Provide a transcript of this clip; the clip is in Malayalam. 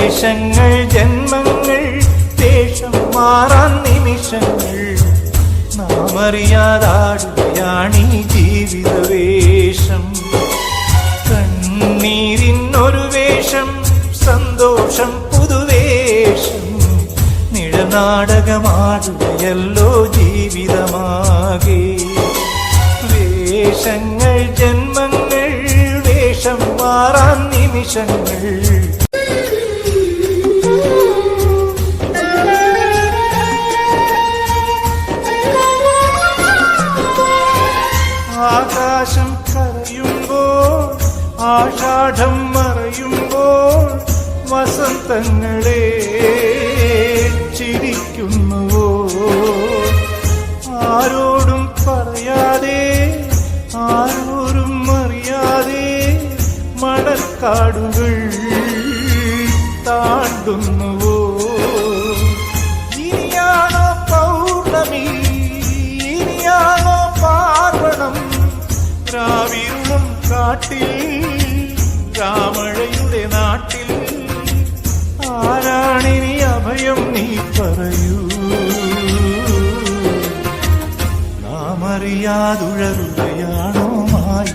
ദേശങ്ങൾ ജന്മങ്ങൾ ദേശം മാറാൻ നിമിഷങ്ങൾ നാം അറിയാതാടുകയാണീ ജീവിതവേഷം. കണ്ണീരിനൊരു വേഷം, സന്തോഷം പുതുവേഷം, നിഴനാടകമാടുകയല്ലോ ജീവിതമാകെ. വേഷങ്ങൾ ജന്മങ്ങൾ വേഷം മാറാൻ നിമിഷങ്ങൾ. ആകാശം കരയുമ്പോൾ ആഷാഢം മറയുമ്പോൾ വസന്തങ്ങളെ ചിരിക്കുന്നുവോ? ആരോടും പറയാതെ ആരോരും അറിയാതെ മണൽക്കാടുകൾ താണ്ടുന്നുവോ? ഇനിയാണോ പൗർണമി, ഇനിയാണോ പാർവണം? രാവിരുളും കാട്ടിൽ രാമഴയുടെ നാട്ടിൽ ആരാണിനി അഭയം നീ പറയൂ? നാം അറിയാതുഴറുകയാണോ മായ?